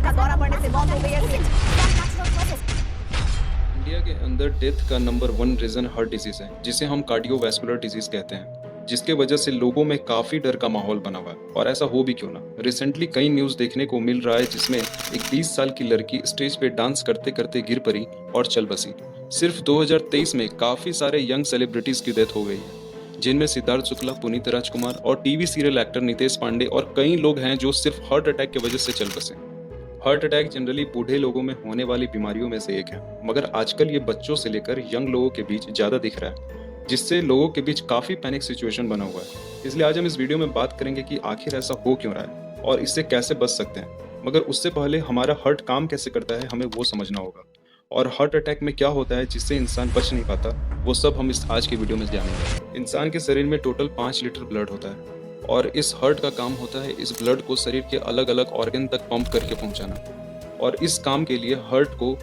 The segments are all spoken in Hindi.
का दौरा पड़ने से मौत हो गई है। इंडिया के अंदर डेथ का नंबर 1 रीजन हार्ट डिजीज है, जिसे हम कार्डियोवैस्कुलर डिजीज कहते हैं, जिसके वजह से लोगों में काफी डर का माहौल बना हुआ है। और ऐसा हो भी क्यों ना, रिसेंटली कई न्यूज देखने को मिल रहा है जिसमें एक 20 साल की लड़की स्टेज पे डांस करते करते गिर पड़ी और चल बसी। सिर्फ 2023 में काफी सारे यंग सेलिब्रिटीज की डेथ हो गई है, जिनमें सिद्धार्थ शुक्ला, पुनीत राजकुमार और TV serial actor Nitesh Pandey और कई लोग हैं जो सिर्फ हार्ट अटैक की वजह से चल बसे। हार्ट अटैक जनरली बूढ़े लोगों में होने वाली बीमारियों में से एक है, मगर आजकल ये बच्चों से लेकर यंग लोगों के बीच ज्यादा दिख रहा है, जिससे लोगों के बीच काफी पैनिक सिचुएशन बना हुआ है। इसलिए आज हम इस वीडियो में बात करेंगे कि आखिर ऐसा हो क्यों रहा है और इससे कैसे बच सकते हैं। मगर उससे पहले हमारा हार्ट काम कैसे करता है हमें वो समझना होगा, और हार्ट अटैक में क्या होता है जिससे इंसान बच नहीं पाता, वो सब हम इस आज की वीडियो में जानेंगे। इंसान के शरीर में टोटल 5 लीटर ब्लड होता है, और इस हार्ट का काम होता है इस ब्लड को शरीर के अलग अलग ऑर्गन तक पंप करके पहुंचाना। और इस काम के लिए हार्ट को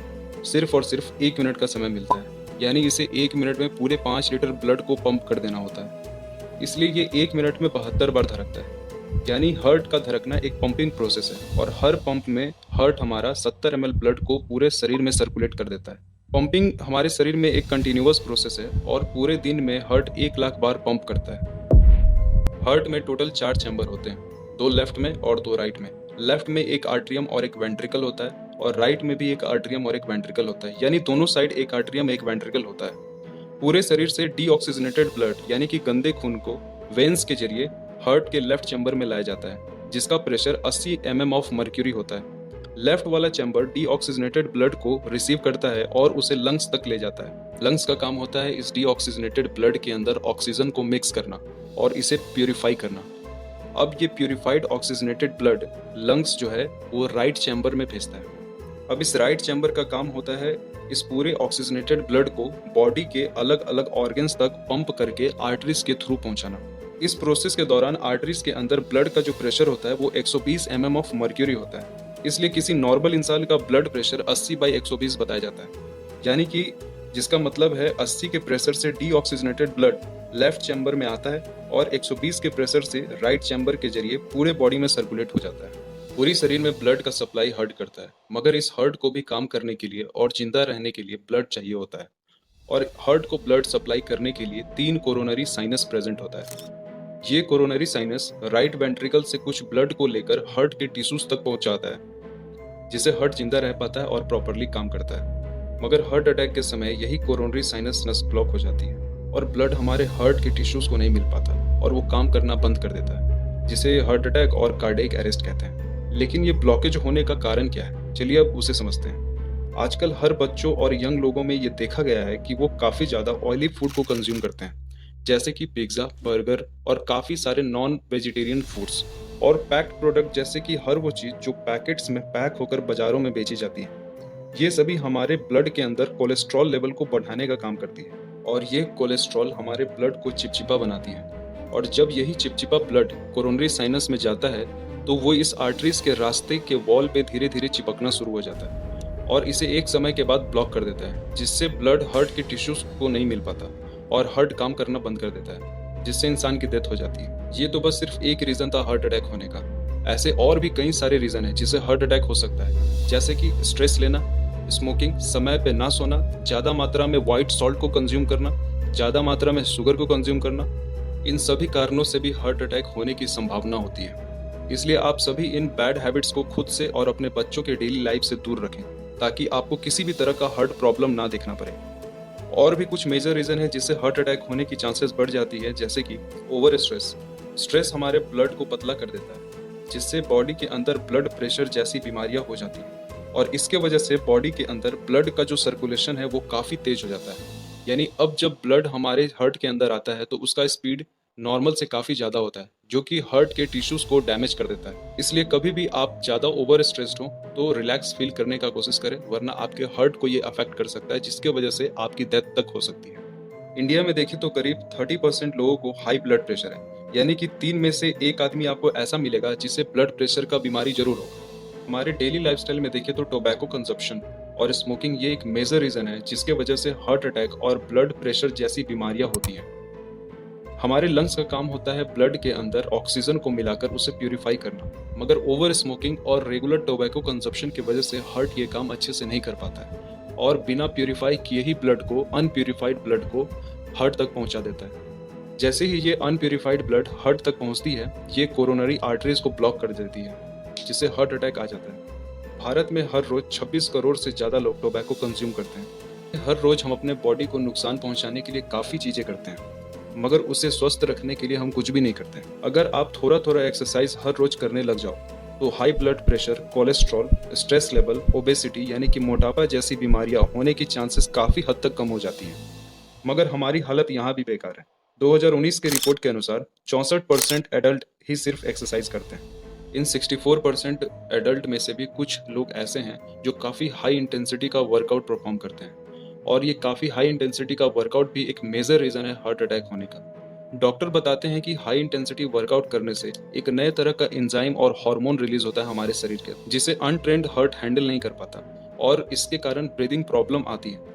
सिर्फ और सिर्फ 1 मिनट का समय मिलता है, यानी इसे 1 मिनट में पूरे 5 लीटर ब्लड को पंप कर देना होता है। इसलिए ये 1 मिनट में 72 बार धड़कता है, यानी हार्ट का धड़कना एक पंपिंग प्रोसेस है, और हर पंप में हार्ट हमारा 70 ml ब्लड को पूरे शरीर में सर्कुलेट कर देता है। पंपिंग हमारे शरीर में एक कंटिन्यूअस प्रोसेस है, और पूरे दिन में हार्ट 1 लाख बार पंप करता है। हार्ट में टोटल 4 चैम्बर होते हैं, 2 लेफ्ट में और 2 राइट में। लेफ्ट में एक आर्ट्रियम और एक वेंट्रिकल होता है, और राइट में भी एक आर्ट्रियम और एक वेंट्रिकल होता है, यानी दोनों साइड एक आर्ट्रियम एक वेंट्रिकल होता है। पूरे शरीर से डीऑक्सीजनेटेड ब्लड यानी कि गंदे खून को वेन्स के जरिए हार्ट के लेफ्ट चैम्बर में लाया जाता है, जिसका प्रेशर 80 mm ऑफ मर्क्यूरी होता है। लेफ्ट वाला चैम्बर डीऑक्सीजनेटेड ब्लड को रिसीव करता है और उसे लंग्स तक ले जाता है। लंग्स का काम होता है इस डीऑक्सीजनेटेड ब्लड के अंदर ऑक्सीजन को मिक्स करना और इसे प्यूरिफाई करना। अब ये प्यूरिफाइड ऑक्सीजनेटेड ब्लड लंग्स जो है वो राइट चैम्बर में भेजता है। अब इस राइट चैम्बर का काम होता है इस पूरे ऑक्सीजनेटेड ब्लड को बॉडी के अलग अलग ऑर्गन्स तक पंप करके आर्टरीज के थ्रू पहुंचाना। इस प्रोसेस के दौरान आर्टरीज के अंदर ब्लड का जो प्रेशर होता है वो 120 mm ऑफ मर्क्यूरी होता है। इसलिए किसी नॉर्मल इंसान का ब्लड प्रेशर 80/120 बताया जाता है, यानी कि जिसका मतलब है 80 के प्रेशर से डीऑक्सीजनेटेड ब्लड लेफ्ट चैम्बर में आता है और 120 के प्रेशर से राइट चैम्बर के जरिए पूरे बॉडी में सर्कुलेट हो जाता है। पूरी शरीर में ब्लड का सप्लाई हार्ट करता है, मगर इस हार्ट को भी काम करने के लिए और जिंदा रहने के लिए ब्लड चाहिए होता है। और हार्ट को ब्लड सप्लाई करने के लिए 3 कोरोनरी साइनस प्रेजेंट होता है। ये कोरोनरी साइनस राइट वेंट्रिकल से कुछ ब्लड को लेकर हार्ट के टिश्यूज तक पहुंचाता है, जिससे हार्ट जिंदा रह पाता है और प्रॉपरली काम करता है। मगर हार्ट अटैक के समय यही कोरोनरी साइनस नस ब्लॉक हो जाती है और ब्लड हमारे हार्ट के टिश्यूज को नहीं मिल पाता और वो काम करना बंद कर देता है, जिसे हार्ट अटैक और कार्डियक अरेस्ट कहते हैं। लेकिन ये ब्लॉकेज होने का कारण क्या है, चलिए अब उसे समझते हैं। आजकल हर बच्चों और यंग लोगों में ये देखा गया है कि वो काफी ज्यादा ऑयली फूड को कंज्यूम करते हैं, जैसे कि पिज्जा, बर्गर और काफी सारे नॉन वेजिटेरियन फूड्स, और पैक्ड प्रोडक्ट जैसे कि हर वो चीज जो पैकेट्स में पैक होकर बाजारों में बेची जाती है। ये सभी हमारे ब्लड के अंदर कोलेस्ट्रॉल लेवल को बढ़ाने का काम करती है, और ये कोलेस्ट्रॉल हमारे ब्लड को चिपचिपा बनाती है। और जब यही चिपचिपा ब्लड कोरोनरी साइनस में जाता है तो वो इस आर्टरीज के रास्ते के वॉल पे धीरे धीरे चिपकना शुरू हो जाता है और इसे एक समय के बाद ब्लॉक कर देता है, जिससे ब्लड हार्ट के टिश्यूज को नहीं मिल पाता और हार्ट काम करना बंद कर देता है, जिससे इंसान की डेथ हो जाती है। ये तो बस सिर्फ एक रीजन था हार्ट अटैक होने का। ऐसे और भी कई सारे रीजन है जिससे हार्ट अटैक हो सकता है, जैसे कि स्ट्रेस लेना, स्मोकिंग, समय पे ना सोना, ज्यादा मात्रा में व्हाइट सॉल्ट को कंज्यूम करना, ज्यादा मात्रा में शुगर को कंज्यूम करना। इन सभी कारणों से भी हार्ट अटैक होने की संभावना होती है। इसलिए आप सभी इन बैड हैबिट्स को खुद से और अपने बच्चों के डेली लाइफ से दूर रखें, ताकि आपको किसी भी तरह का हार्ट प्रॉब्लम ना देखना पड़े। और भी कुछ मेजर रीजन है जिससे हार्ट अटैक होने की चांसेस बढ़ जाती है, जैसे कि ओवर स्ट्रेस। स्ट्रेस हमारे ब्लड को पतला कर देता है, जिससे बॉडी के अंदर ब्लड प्रेशर जैसी बीमारियां हो जाती हैं, और इसके वजह से बॉडी के अंदर ब्लड का जो सर्कुलेशन है वो काफी तेज हो जाता है। यानी अब जब ब्लड हमारे हार्ट के अंदर आता है तो उसका स्पीड नॉर्मल से काफी ज्यादा होता है, जो कि हार्ट के टिश्यूज को डैमेज कर देता है। इसलिए कभी भी आप ज्यादा ओवर स्ट्रेस्ड हो तो रिलैक्स फील करने का कोशिश करें, वरना आपके हार्ट को ये अफेक्ट कर सकता है, जिसके वजह से आपकी डेथ तक हो सकती है। इंडिया में देखें तो करीब 30% लोगों को हाई ब्लड प्रेशर है, यानी कि 3 में से 1 आदमी आपको ऐसा मिलेगा जिसे ब्लड प्रेशर का बीमारी जरूर होगा। हमारे डेली लाइफस्टाइल में देखें तो टोबैको कंजप्शन और स्मोकिंग ये एक मेजर रीजन है जिसके वजह से हार्ट अटैक और ब्लड प्रेशर जैसी बीमारियां होती हैं। हमारे लंग्स का काम होता है ब्लड के अंदर ऑक्सीजन को मिलाकर उसे प्यूरिफाई करना, मगर ओवर स्मोकिंग और रेगुलर टोबैको कंजप्शन की वजह से हार्ट ये काम अच्छे से नहीं कर पाता है और बिना प्यूरिफाई किए ही ब्लड को, अनप्यूरिफाइड ब्लड को हार्ट तक पहुंचा देता है। जैसे ही ये अनप्यूरिफाइड ब्लड हार्ट तक पहुंचती है, ये कोरोनरी आर्टरीज को ब्लॉक कर देती है, जिससे हार्ट अटैक आ जाता है। भारत में हर रोज 26 करोड़ से ज्यादा लोग टोबैको कंज्यूम करते हैं। हर रोज हम अपने बॉडी को नुकसान पहुंचाने के लिए काफी चीजें करते हैं, मगर उसे स्वस्थ रखने के लिए हम कुछ भी नहीं करते। अगर आप थोड़ा थोड़ा एक्सरसाइज हर रोज करने लग जाओ तो high blood pressure, cholesterol, stress level, obesity यानी कि मोटापा जैसी बीमारियां होने की चांसेस काफी हद तक कम हो जाती हैं। मगर हमारी हालत यहाँ भी बेकार है। 2019 के रिपोर्ट के अनुसार 64% एडल्ट ही सिर्फ एक्सरसाइज करते हैं। इन 64% एडल्ट में से भी कुछ लोग ऐसे हैं जो काफ़ी हाई इंटेंसिटी का वर्कआउट परफॉर्म करते हैं, और ये काफ़ी हाई इंटेंसिटी का वर्कआउट भी एक मेजर रीज़न है हार्ट अटैक होने का। डॉक्टर बताते हैं कि हाई इंटेंसिटी वर्कआउट करने से एक नए तरह का एंजाइम और हार्मोन रिलीज होता है हमारे शरीर के, जिसे अनट्रेंड हार्ट हैंडल नहीं कर पाता, और इसके कारण ब्रीदिंग प्रॉब्लम आती है।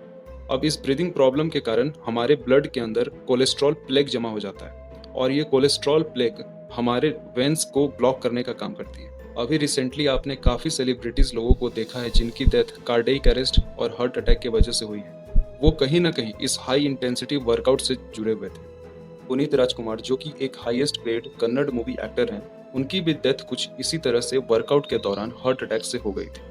अब इस ब्रीदिंग प्रॉब्लम के कारण हमारे ब्लड के अंदर कोलेस्ट्रॉल प्लेग जमा हो जाता है, और ये कोलेस्ट्रॉल प्लेग हमारे वेंस को ब्लॉक करने का काम करती है। अभी रिसेंटली आपने काफ़ी सेलिब्रिटीज लोगों को देखा है जिनकी डेथ कार्डियक अरेस्ट और हार्ट अटैक की वजह से हुई है। वो कहीं ना कहीं इस हाई इंटेंसिटी वर्कआउट से जुड़े हुए थे। पुनीत राजकुमार, जो कि एक highest grade Kannada movie actor हैं, उनकी भी डेथ कुछ इसी तरह से वर्कआउट के दौरान हार्ट अटैक से हो गई थी।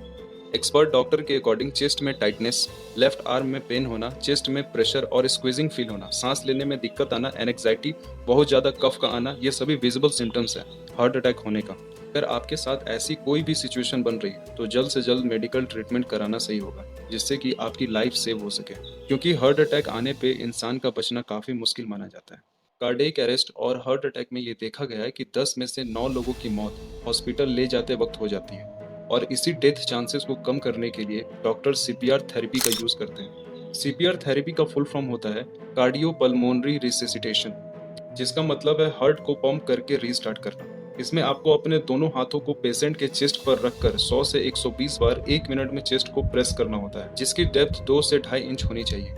एक्सपर्ट डॉक्टर के अकॉर्डिंग चेस्ट में टाइटनेस, लेफ्ट आर्म में पेन होना, चेस्ट में प्रेशर और स्क्वीजिंग फील होना, सांस लेने में दिक्कत आना, एंग्जाइटी, बहुत ज़्यादा कफ का आना, ये सभी विजिबल सिम्टम्स हैं हार्ट अटैक होने का। अगर आपके साथ ऐसी कोई भी सिचुएशन बन रही है तो जल्द से जल्द मेडिकल ट्रीटमेंट कराना सही होगा, जिससे कि आपकी लाइफ सेव हो सके, क्योंकि हार्ट अटैक आने पे इंसान का बचना काफ़ी मुश्किल माना जाता है। कार्डियक अरेस्ट और हार्ट अटैक में ये देखा गया है कि 10 में से 9 लोगों की मौत हॉस्पिटल ले जाते वक्त हो जाती है, और इसी डेथ चांसेस को कम करने के लिए डॉक्टर सीपीआर थेरेपी का यूज करते हैं। सीपीआर थेरेपी का फुल फॉर्म होता है कार्डियोपल्मोनरी रिससिटेशन, जिसका मतलब है हार्ट को पंप करके रीस्टार्ट करना। इसमें आपको अपने दोनों हाथों को पेशेंट के चेस्ट पर रखकर 100 से 120 बार 1 मिनट में चेस्ट को प्रेस करना होता है, जिसकी डेप्थ 2 से 2.5 इंच होनी चाहिए।